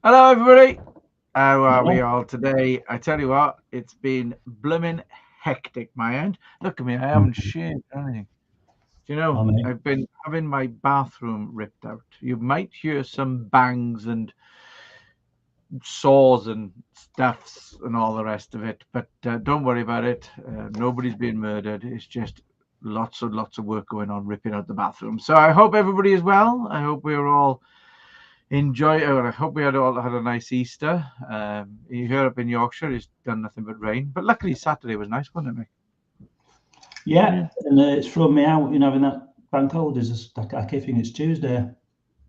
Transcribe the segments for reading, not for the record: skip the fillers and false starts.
Hello, everybody. How are we Hello. all today? I tell you what, it's been blooming hectic, my end. Look at me, I haven't shaved anything. Do you know, I mean, I've been having my bathroom ripped out. You might hear some bangs and saws and stuffs and all the rest of it, but don't worry about it. Nobody's been murdered. It's just lots and lots of work going on ripping out the bathroom. So I hope everybody is well. I hope we're all I hope we had all had a nice Easter. Here up in Yorkshire, it's done nothing but rain. But luckily, Saturday was nice, wasn't it, mate? yeah, Yeah. and it's thrown me out, having that bank holidays. I keep thinking it's Tuesday.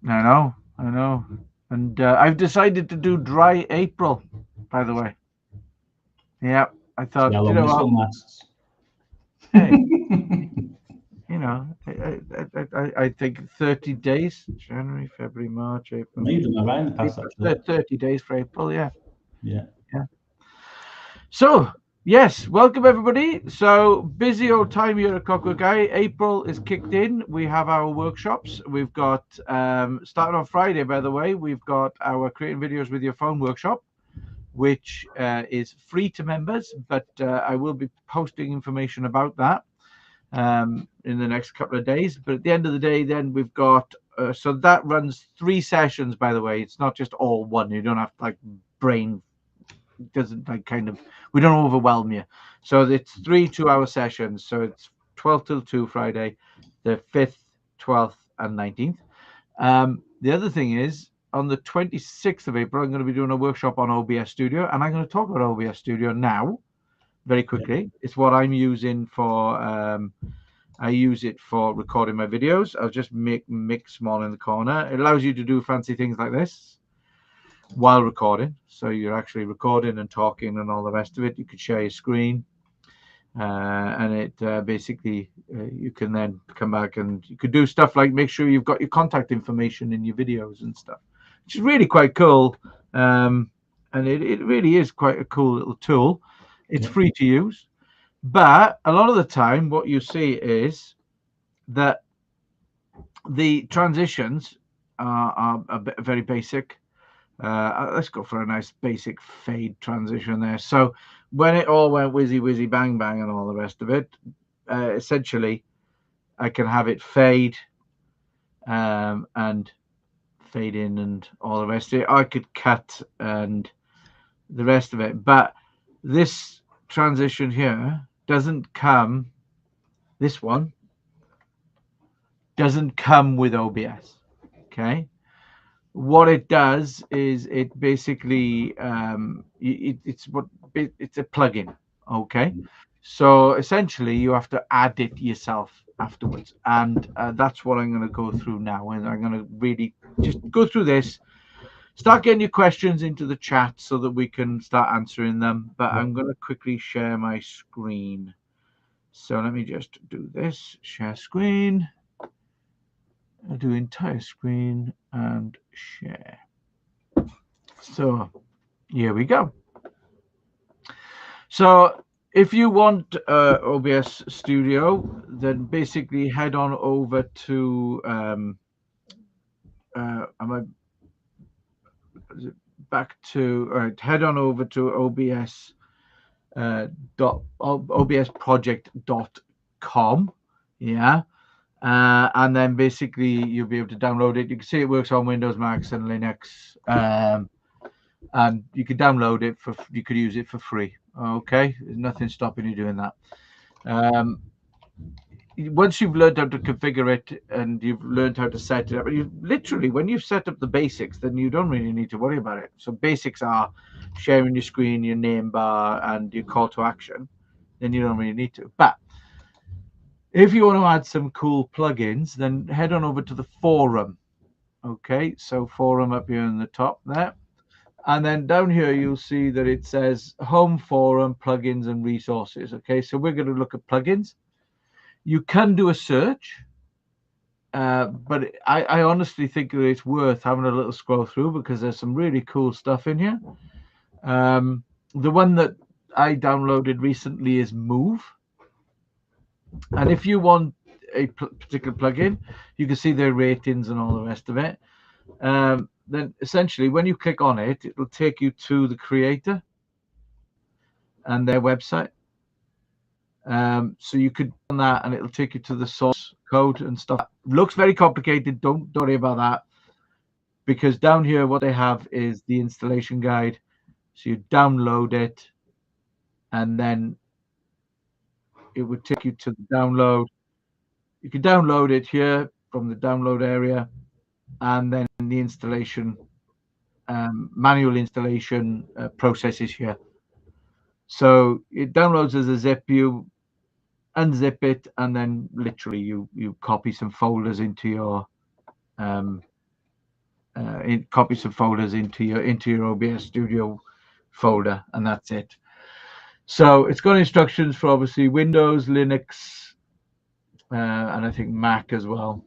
I know. And I've decided to do dry April, by the way. Yeah, I See how thought, you long know this what? one lasts. Hey, I think 30 days, January, February, March, April, You've May, done all right in the June, past, April. actually. 30 days for April, yeah. Yeah. Yeah. So, yes, welcome everybody. So, busy old time here at Clockwork Guy. April is kicked in. We have our workshops. We've got, starting on Friday, by the way, we've got our Creating Videos with Your Phone workshop, which is free to members, but I will be posting information about that in the next couple of days. But at the end of the day, then we've got, so that runs 3 sessions, by the way. It's not just all one. You don't have to like brain doesn't like kind of we don't overwhelm you. So it's 3 2-hour sessions. So it's 12 till 2 Friday, the 5th, 12th, and 19th. The other thing is on the 26th of April, I'm going to be doing a workshop on OBS Studio, and I'm going to talk about OBS Studio now very Yeah. quickly. It's what I'm using for. I use it for recording my videos. I'll just make mix small in the corner. It allows you to do fancy things like this while recording. So you're actually recording and talking and all the rest of it. You could share your screen, and it basically you can then come back and you could do stuff like make sure you've got your contact information in your videos and stuff, which is really quite cool. And it really is quite a cool little tool. It's Yeah. free to use, but a lot of the time, what you see is that the transitions are very basic. Let's go for a nice basic fade transition there. So when it all went whizzy, whizzy, bang, bang, and all the rest of it, essentially, I can have it fade and fade in and all the rest of it. I could cut and the rest of it. But this transition here doesn't come, this one doesn't come with OBS. Okay. What it does is it basically it's a plugin. Okay, so essentially you have to add it yourself afterwards, and that's what I'm going to go through now, and I'm going to really just go through this, start getting your questions into the chat so that we can start answering them. But Yeah. I'm going to quickly share my screen. So let me just do this, share screen. I'll do entire screen and share. So here we go. So if you want OBS Studio, then basically head on over to am I back to all right, head on over to OBS dot obsproject.com. Yeah. And then basically you'll be able to download it. You can see it works on Windows, Macs, and Linux. And you could download it for you could use it for free. Okay, there's nothing stopping you doing that. Um, Once you've learned how to configure it and you've learned how to set it up, you literally when you've set up the basics, then you don't really need to worry about it. So basics are sharing your screen, your name bar, and your call to action. Then you don't really need to. But if you want to add some cool plugins, then head on over to the forum. Okay, so forum up here in the top there. And then down here, you'll see that it says Home Forum, Plugins and Resources. Okay, so we're going to look at plugins. You can do a search, but I honestly think that it's worth having a little scroll through because there's some really cool stuff in here. The one that I downloaded recently is Move. And if you want a particular plugin, you can see their ratings and all the rest of it. then essentially when you click on it, it'll take you to the creator and their website. So you could on that, and it'll take you to the source code and stuff. Looks very complicated. Don't worry about that, because down here what they have is the installation guide. So you download it, and then it would take you to the download. You can download it here from the download area, and then the installation, manual installation process is here. So it downloads as a zip. You unzip it, and then literally you copy some folders into your copy some folders into your OBS Studio folder, and that's it. So it's got instructions for obviously Windows, Linux, and I think Mac as well,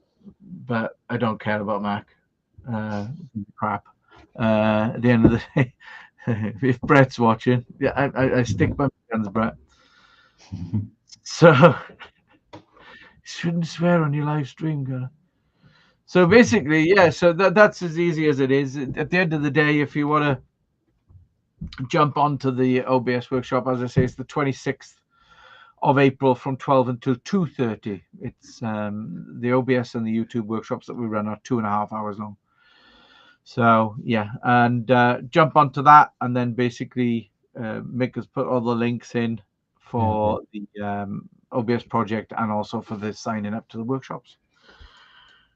but I don't care about Mac. Crap. At the end of the day, if Brett's watching, yeah, I stick by my guns, Brett. So you shouldn't swear on your live stream, girl. So basically, yeah, so that's as easy as it is. At the end of the day, if you want to jump onto the OBS workshop, as I say, it's the 26th of April from 12 until 2:30. It's the OBS and the YouTube workshops that we run are 2.5 hours long. So yeah, and jump onto that, and then basically Mick has put all the links in for the OBS project and also for the signing up to the workshops.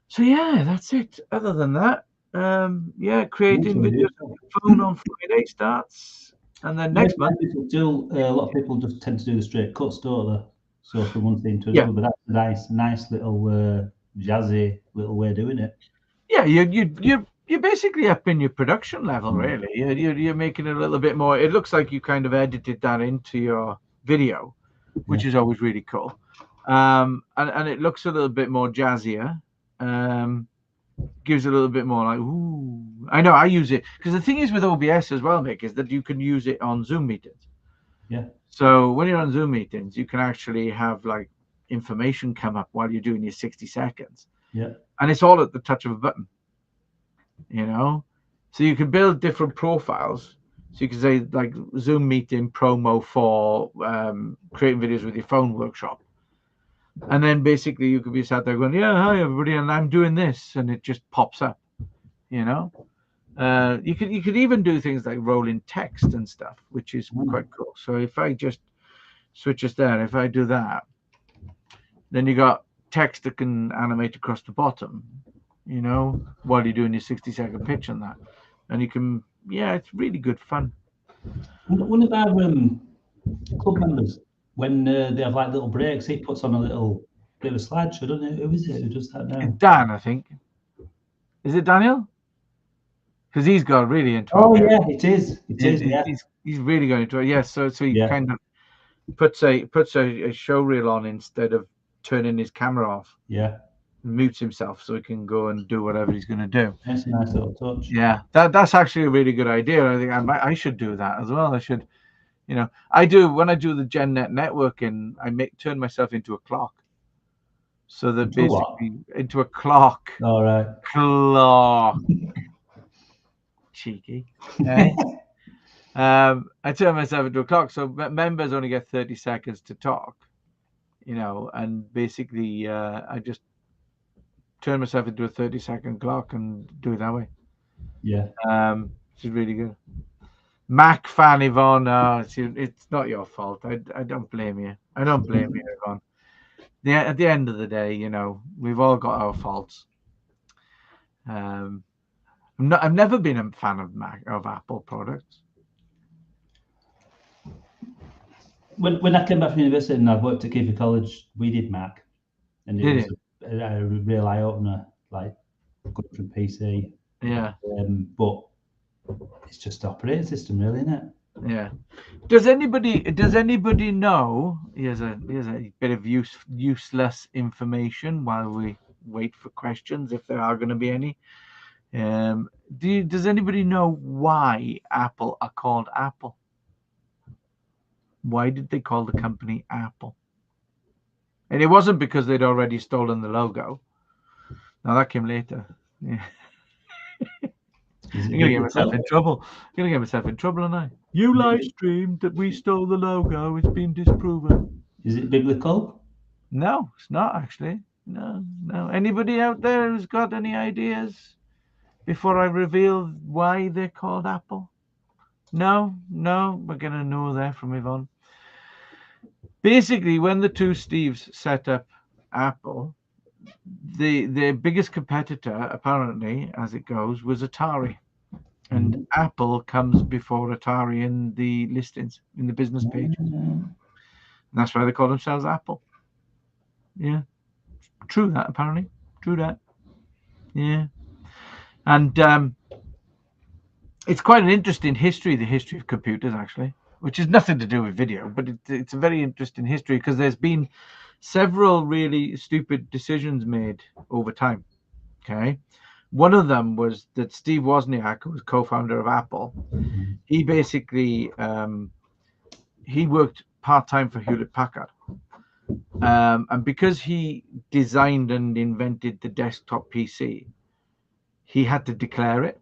So yeah, that's it. Other than that, yeah, creating videos on the phone on Friday starts, and then next month. A lot of people just tend to do the straight cuts, don't they? So from one thing to another, but that's a nice little jazzy little way of doing it. Yeah, you're basically up in your production level, really. You're making it a little bit more. It looks like you kind of edited that into your video, which is always really cool. And it looks a little bit more jazzier. Gives a little bit more like, ooh. I know I use it because the thing is with OBS as well, Mick, is that you can use it on Zoom meetings. Yeah. So when you're on Zoom meetings, you can actually have like information come up while you're doing your 60 seconds. Yeah. And it's all at the touch of a button. You know, so you can build different profiles. So you can say like Zoom meeting promo for creating videos with your phone workshop. And then basically you could be sat there going, yeah, hi everybody, and I'm doing this, and it just pops up, you know. You could even do things like rolling text and stuff, which is quite cool. So if I just switch us there, if I do that, then you got text that can animate across the bottom, you know, while you're doing your 60-second pitch on that. And you can, yeah, it's really good fun. One of our club members, when they have like little breaks, he puts on a little bit of a slideshow, doesn't it? Who is it who does that now? It's Dan, I think. Is it Daniel? Because he's got really into it. Oh yeah, it is. It is. Yeah. He's really going into it. Yes. Yeah, so he kind of puts a show reel on instead of turning his camera off. Yeah. Mutes himself so he can go and do whatever he's going to do. That's a nice little touch. Yeah, that's actually a really good idea. I think I should do that as well. I should, you know, I do when I do the GenNet networking, I turn myself into a clock. So that basically into a clock. All right. Clock. Cheeky. Okay. I turn myself into a clock, so members only get 30 seconds to talk. You know, and basically I just turn myself into a 30-second clock and do it that way. Yeah. Which is really good. Mac fan Yvonne, it's not your fault. I don't blame you. I don't blame you, Yvonne. Yeah, at the end of the day, you know, we've all got our faults. I've never been a fan of Apple products. When I came back from university and I worked at Keighley College, we did Mac, and it was a real eye opener, like good from PC. Yeah. But it's just the operating system, really, isn't it? Yeah. Does anybody know? Here's a bit of useless information while we wait for questions, if there are going to be any. Does anybody know why Apple are called Apple? Why did they call the company Apple? And it wasn't because they'd already stolen the logo. Now that came later. Yeah. Is it I'm gonna get biblical? myself in trouble. I'm gonna get myself in trouble, and I. You live streamed that we stole the logo. It's been disproven. Is it biblical? No, it's not actually. No, no. Anybody out there who's got any ideas before I reveal why they're called Apple? No, no. We're gonna know there from Yvonne. Basically, when the two Steves set up Apple, their biggest competitor, apparently, as it goes, was Atari. And Apple comes before Atari in the listings, in the business page. And that's why they call themselves Apple. Yeah. True that, apparently. True that. Yeah. And it's quite an interesting history, the history of computers, actually, which has nothing to do with video, but it's a very interesting history because there's been several really stupid decisions made over time. Okay. One of them was that Steve Wozniak, who was co-founder of Apple, he basically he worked part-time for Hewlett Packard. And because he designed and invented the desktop PC, he had to declare it.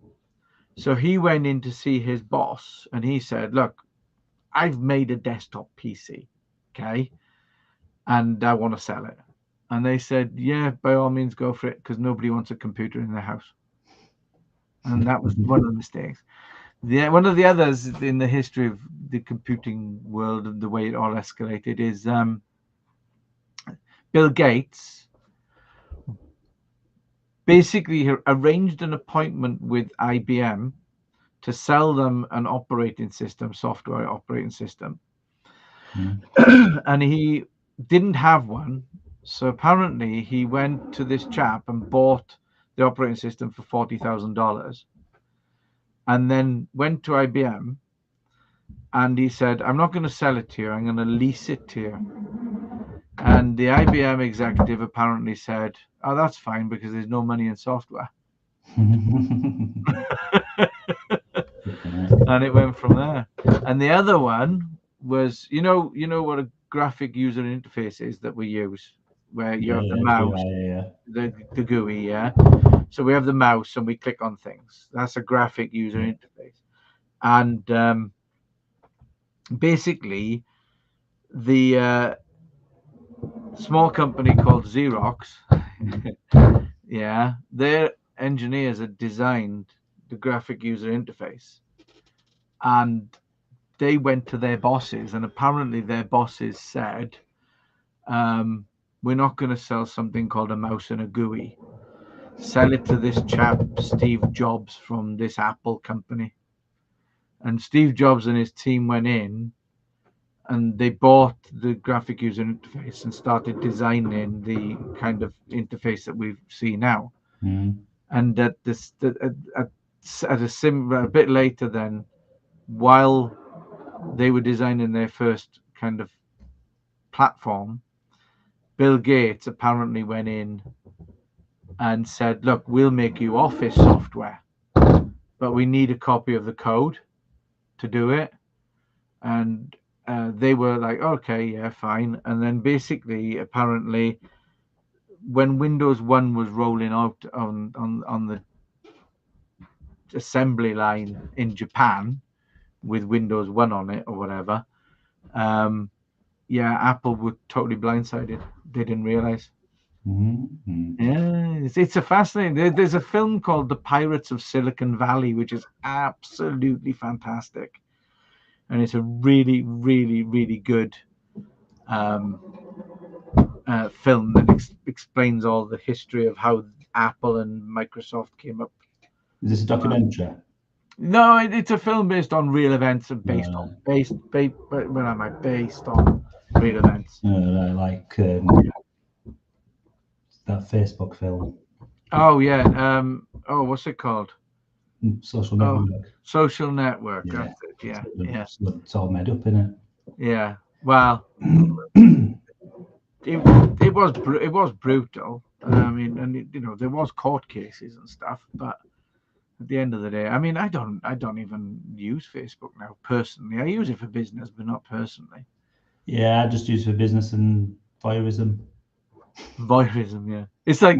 So he went in to see his boss and he said, look, I've made a desktop PC, okay, and I want to sell it. And they said, yeah, by all means, go for it, because nobody wants a computer in their house. And that was one of the mistakes. One of the others in the history of the computing world and the way it all escalated is Bill Gates basically arranged an appointment with IBM to sell them an operating system, software operating system. And he didn't have one. So apparently he went to this chap and bought the operating system for $40,000 and then went to IBM and he said, I'm not going to sell it to you. I'm going to lease it to you. And the IBM executive apparently said, oh, that's fine because there's no money in software. And it went from there. And the other one was, you know what a graphic user interface is that we use, where you have the mouse, the GUI, yeah. So we have the mouse and we click on things. That's a graphic user interface. And basically, the small company called Xerox, yeah, their engineers had designed the graphic user interface, and they went to their bosses, and apparently their bosses said, we're not going to sell something called a mouse and a GUI. Sell it to this chap, Steve Jobs, from this Apple company. And Steve Jobs and his team went in and they bought the graphic user interface and started designing the kind of interface that we see now. And at a bit later then, while they were designing their first kind of platform, Bill Gates apparently went in and said, look, we'll make you Office software, but we need a copy of the code to do it. And they were like, okay, yeah, fine. And then basically, apparently, when Windows 1 was rolling out on the assembly line in Japan with Windows 1 on it or whatever, yeah, Apple were totally blindsided. They didn't realize. Yeah, it's a fascinating. There's a film called The Pirates of Silicon Valley, which is absolutely fantastic, and it's a really, really, really good film that explains all the history of how Apple and Microsoft came up. Is this a documentary? No, it's a film based on real events and based on real events. Like that Facebook film. Oh yeah. What's it called? Social Network. Social Network. Yeah. That's it. Yeah. It's all made up, isn't it? Yeah. Well, it was brutal. I mean, and there was court cases and stuff, but at the end of the day, I mean, I don't even use Facebook now personally. I use it for business, but not personally. Yeah, I just use it for business and voyeurism. Voyeurism, yeah. It's like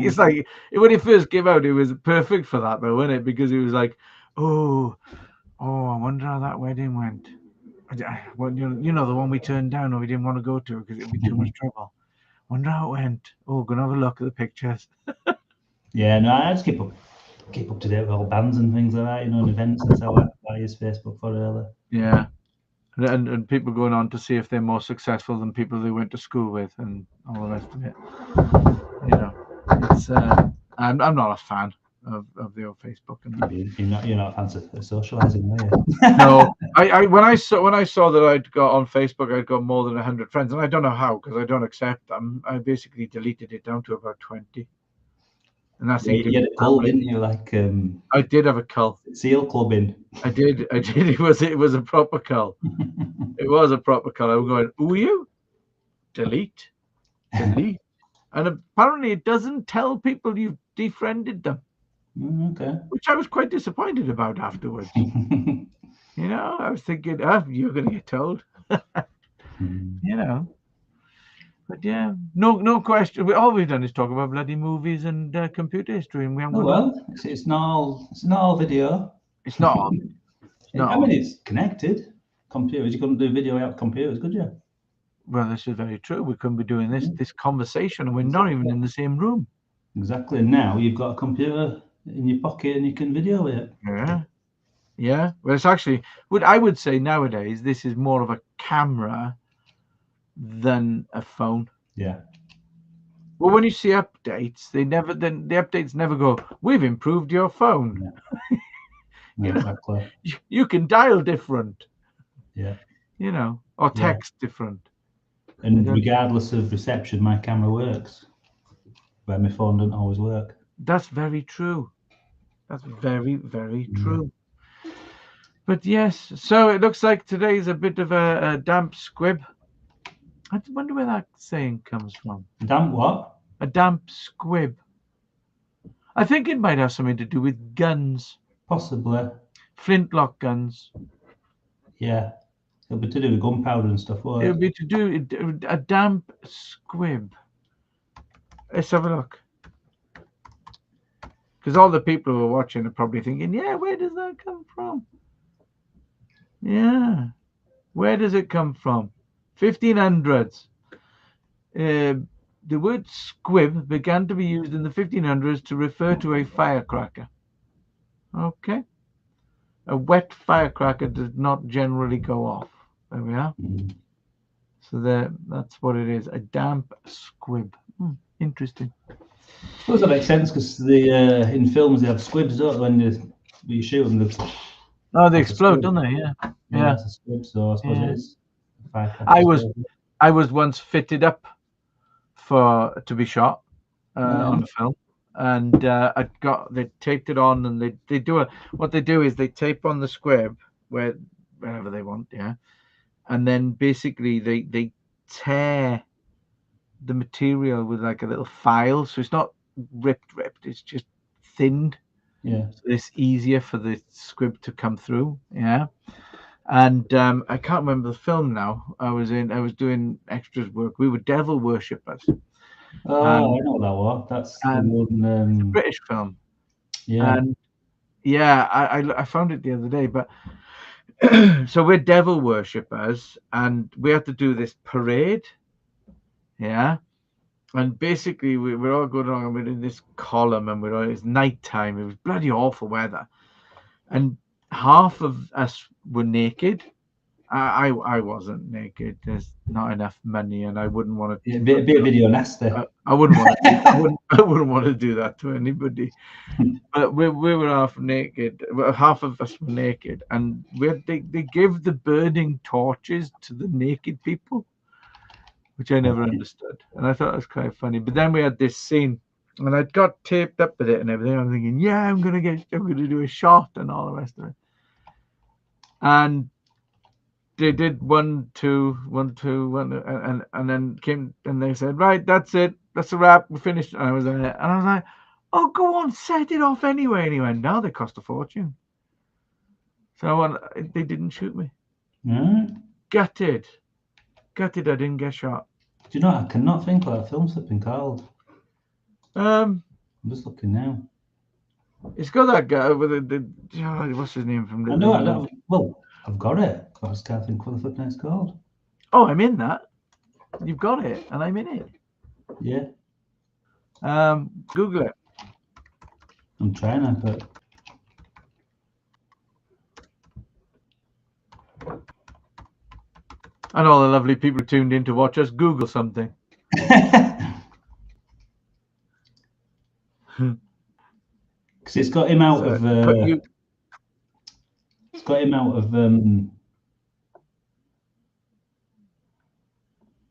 when it first came out, it was perfect for that though, wasn't it? Because it was like, Oh, I wonder how that wedding went. Well, you know the one we turned down or we didn't want to go to because it'd be too much trouble. Wonder how it went. Oh, gonna have a look at the pictures. Yeah, no, I just keep up to date with all bands and things like that, and events. That's how I use Facebook for really. Yeah. And people going on to see if they're more successful than people they went to school with and all the rest of it. You know, it's I'm not a fan of the old Facebook and that. You're not a fan of socializing, are you? No, I when I saw that I'd got on Facebook, I'd got more than 100 friends, and I don't know how because I don't accept them. I basically deleted it down to about 20, and that's You had a cull, didn't you? Like I did have a cull. Seal clubbing. I did. It was a proper cull. It was a proper cull. I was going, "Who are you?" Delete. And apparently it doesn't tell people you've defriended them. Okay. Which I was quite disappointed about afterwards. You know, I was thinking, you're going to get told. You know. But yeah, no question. All we've done is talk about bloody movies and computer history, and we haven't. It's not all video. It's not on. It's connected. Computers. You couldn't do video out computers, could you? Well, this is very true. We couldn't be doing this conversation, and we're not even in the same room. Exactly. Now you've got a computer in your pocket, and you can video it. Yeah. Well, it's actually what I would say nowadays. This is more of a camera than a phone. Yeah. Well, when you see updates, the updates never go, "We've improved your phone." Yeah. Exactly. You can dial different. Yeah. You know, or text different. And regardless of reception, my camera works. Where my phone doesn't always work. That's very true. That's very, very true. But yes, so it looks like today's a bit of a damp squib. I wonder where that saying comes from. Damp what? A damp squib. I think it might have something to do with guns. Possibly. Flintlock guns. Yeah. It'll be to do with gunpowder and stuff. It'll be to do a damp squib. Let's have a look. Because all the people who are watching are probably thinking, yeah, where does that come from? Yeah. Where does it come from? 1500s. The word squib began to be used in the 1500s to refer to a firecracker. Okay. A wet firecracker does not generally go off. There we are. So that's what it is. A damp squib. Interesting. I suppose that makes sense because in films they have squibs, don't they? When you shoot them, they explode, don't they? Yeah. It's a squib, so I suppose it is. I was once fitted up to be shot on a film, and they taped it on, and what they do is they tape on the squib wherever they want, and then basically they tear the material with like a little file, so it's not ripped, it's just thinned. So it's easier for the squib to come through. And I can't remember the film now. I was doing extras work. We were devil worshippers. Oh, I know that one. That's the one. British film. Yeah. And I found it the other day. But so we're devil worshippers, and we had to do this parade. And basically we're all going along, and we're in this column, and it's nighttime. It was bloody awful weather, and half of us were naked. I wasn't naked. There's not enough money, and I wouldn't want to. Be a video nasty. I wouldn't want to. I wouldn't want to do that to anybody. But we were half naked. Half of us were naked, and they give the burning torches to the naked people, which I never understood, and I thought it was quite funny. But then we had this scene, and I'd got taped up with it and everything. I'm thinking, I'm gonna do a shot and all the rest of it. And they did 1, 2, 1, 2, 1, and then came and they said, right, that's it, that's a wrap, we're finished. And I was there, and I was like, oh, go on, set it off anyway. And he went, no, they cost a fortune. So they didn't shoot me. Gutted. I didn't get shot. Do you know, I cannot think what that film's been called. I'm just looking now. It's got that guy with what's his name from? I know. Well, I've got it. I just can't think what the flipping it's called. Oh, I'm in that. You've got it, and I'm in it. Yeah. Google it. I'm trying to, but And all the lovely people who tuned in to watch us Google something. because it's got him out of. It's got him out of.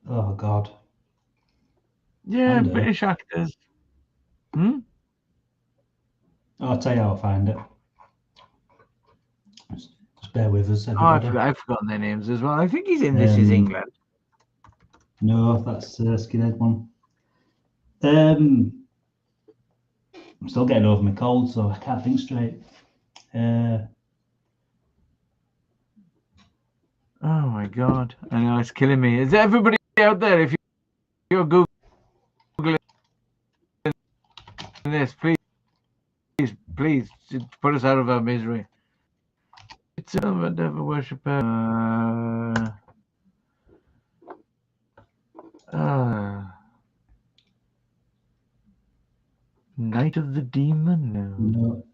Oh God. Yeah, British actors. I'll tell you how I find it. Just bear with us, everybody. I've forgotten their names as well. I think he's in This Is England. No, that's Skinhead one. I'm still getting over my cold, so I can't think straight. Oh my God! I know it's killing me. Is everybody out there? If you're Googling this, please put us out of our misery. It's a devil worshipper. Night of the Demon? No.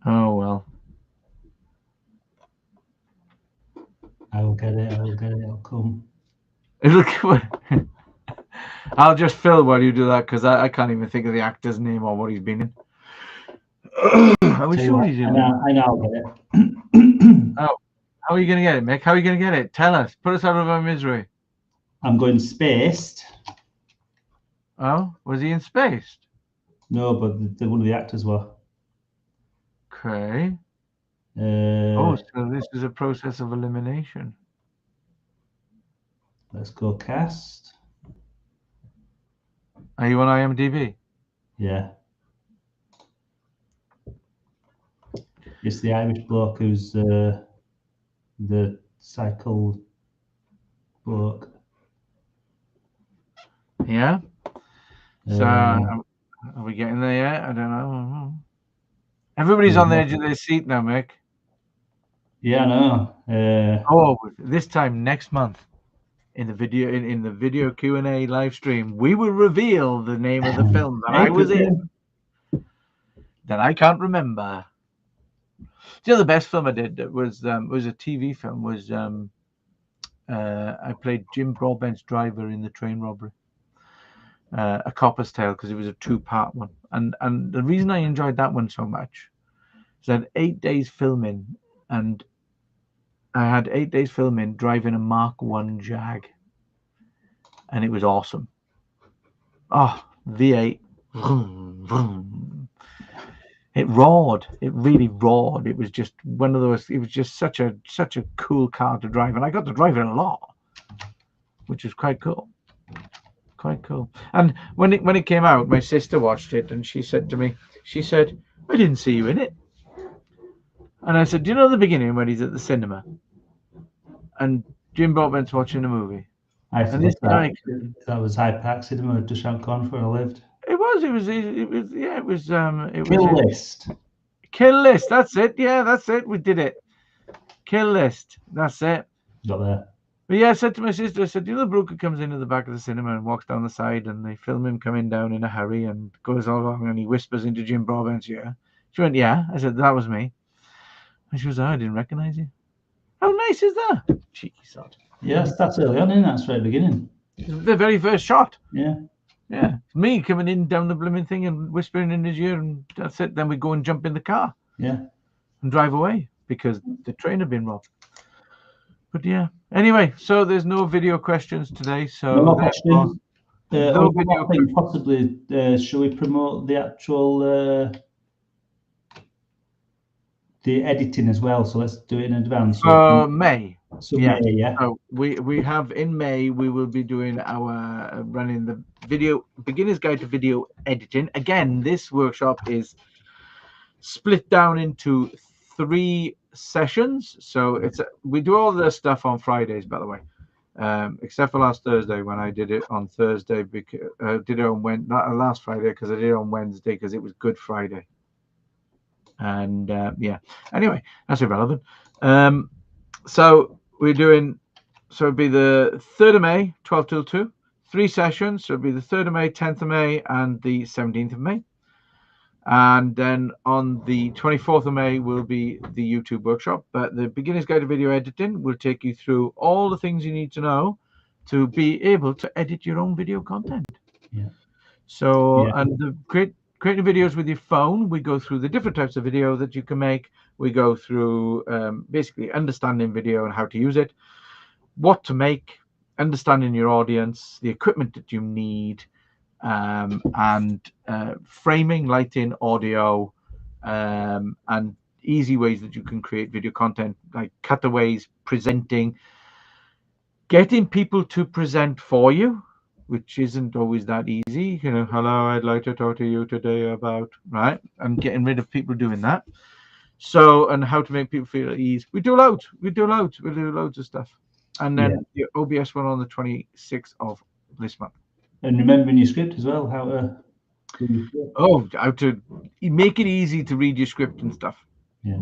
Oh well. I'll get it. I'll come. I'll just fill while you do that because I can't even think of the actor's name or what he's been in. I was sure he's in. I know I'll get it. Oh, how are you going to get it, Mick? How are you going to get it? Tell us. Put us out of our misery. I'm going Spaced. Oh, was he in Spaced? No, but one of the actors were. Okay. So this is a process of elimination. Let's go cast. Are you on IMDb? Yeah. It's the Irish bloke who's the cycle bloke. Yeah. So are we getting there yet? I don't know. Everybody's on the edge of their seat now, Mick. Yeah, I know. This time next month, in the video Q&A live stream, we will reveal the name of the film that I was in that I can't remember. The best film I did was a TV film. I played Jim Broadbent's driver in The Train Robbery, A Copper's Tale, because it was a 2-part one. And the reason I enjoyed that one so much is that 8 days filming, and I had 8 days filming driving a Mark I Jag, and it was awesome. Oh, V8. Vroom, vroom. It roared. It really roared. It was just one of those. It was just such a cool car to drive, and I got to drive it a lot, which was quite cool. Quite cool. And when it came out, my sister watched it, and she said to me, "I didn't see you in it." And I said, "Do you know the beginning when he's at the cinema, and Jim Broadbent's watching a movie?" And this guy, that was Hyde Park Cinema at Dushanbe where I lived. It was Kill List. Kill List, that's it. Yeah, that's it. We did it. Kill List. That's it. Got there. But yeah, I said to my sister, I said, the Brooker comes into the back of the cinema and walks down the side, and they film him coming down in a hurry and goes all along, and he whispers into Jim Broadbent's ear. She went, yeah. I said, that was me. And she was, I didn't recognize you. How nice is that? Cheeky sod. Yes, that's early on, isn't it? That's right at the beginning. The very first shot. Yeah. Yeah. Me coming in down the blooming thing and whispering in his ear, and that's it. Then we go and jump in the car. Yeah. And drive away because the train had been robbed. But yeah. Anyway, so there's no video questions today. So no more questions. No video thing, possibly, shall we promote the actual the editing as well? So let's do it in advance. May. So yeah. May, yeah. So we have in May, we will be doing our running the video beginner's guide to video editing. Again, this workshop is split down into 3 sessions. So we do all the stuff on Fridays, by the way. except for last Thursday when I did it on Thursday because did it on last Friday because I did it on Wednesday because it was Good Friday. And yeah, anyway, that's irrelevant. So we're doing, so it'd be the 3rd of May, 12 till 2, 3 sessions. So it'd be the 3rd of May, 10th of May, and the 17th of May. And then on the 24th of May will be the YouTube workshop. But the Beginner's Guide to Video Editing will take you through all the things you need to know to be able to edit your own video content. Yeah. So, and the creating videos with your phone, we go through the different types of video that you can make. We go through basically understanding video and how to use it, what to make, understanding your audience, the equipment that you need, and framing, lighting, audio, and easy ways that you can create video content like cutaways, presenting, getting people to present for you, which isn't always that easy. You know, hello, I'd like to talk to you today about, right? And getting rid of people doing that. So, and how to make people feel at ease. We do loads of stuff. And then the OBS one on the 26th of this month. And remembering your script as well, how to do your script. Oh, how to make it easy to read your script and stuff. Yeah.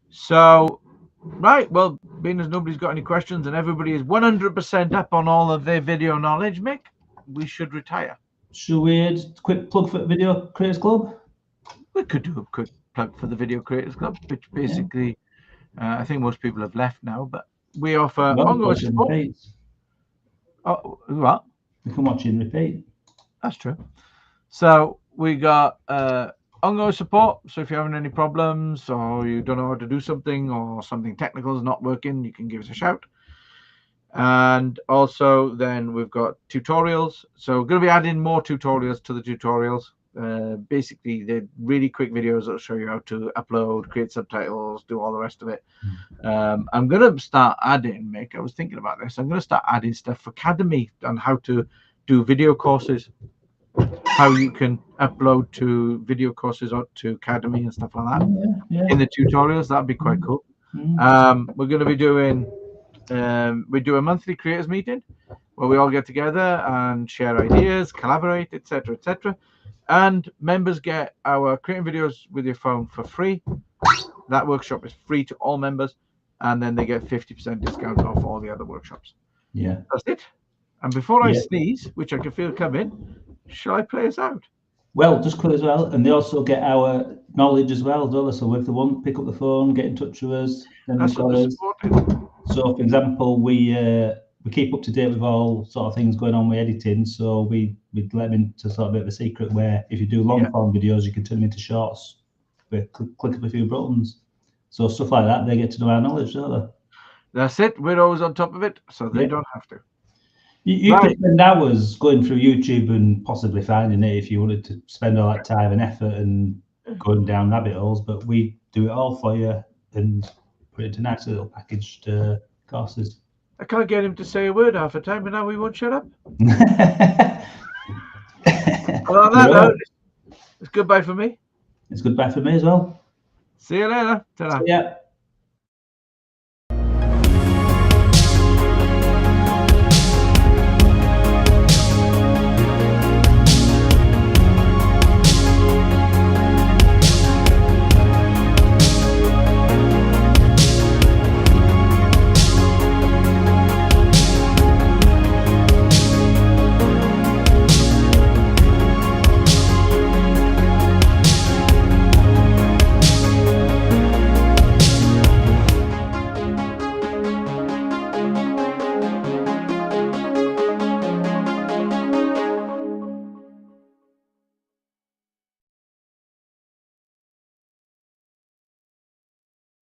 So, right, well, being as nobody's got any questions and everybody is 100% up on all of their video knowledge, Mick, we should retire. Should we just a quick plug for the Video Creators Club? We could do a quick plug for the Video Creators Club, which basically, I think most people have left now, but we offer ongoing support. Oh, what? You can watch it and repeat. That's true. So we got ongoing support. So if you're having any problems or you don't know how to do something or something technical is not working, you can give us a shout. And also then we've got tutorials. So we're going to be adding more tutorials to the tutorials. Basically, they're really quick videos that'll show you how to upload, create subtitles, do all the rest of it. I'm going to start adding, Mick, I was thinking about this. I'm going to start adding stuff for Academy on how to do video courses, how you can upload to video courses up to Academy and stuff like that in the tutorials. That'd be quite cool. We're going to be doing, we do a monthly creators meeting where we all get together and share ideas, collaborate, etc., etc. And members get our creating videos with your phone for free. That workshop is free to all members, and then they get 50% discount off all the other workshops. Yeah, that's it. And before I sneeze, which I can feel coming, shall I play us out? Well, just quick as well, and they also get our knowledge as well. So if they want, pick up the phone, get in touch with us. That's what they're supporting. So, for example, we keep up to date with all sort of things going on with editing. So we'd let them into sort of a bit of a secret where if you do long form videos, you can turn them into shorts with click of a few buttons. So stuff like that, they get to know our knowledge, don't they? That's it. We're always on top of it, so they don't have to. You could spend hours going through YouTube and possibly finding it if you wanted to spend all that time and effort and going down rabbit holes, but we do it all for you and put it into nice little packaged courses. I can't get him to say a word half the time, and now he won't shut up. Well, on that note, it's goodbye for me. It's goodbye for me as well. See you later. Ta-ra. Yeah.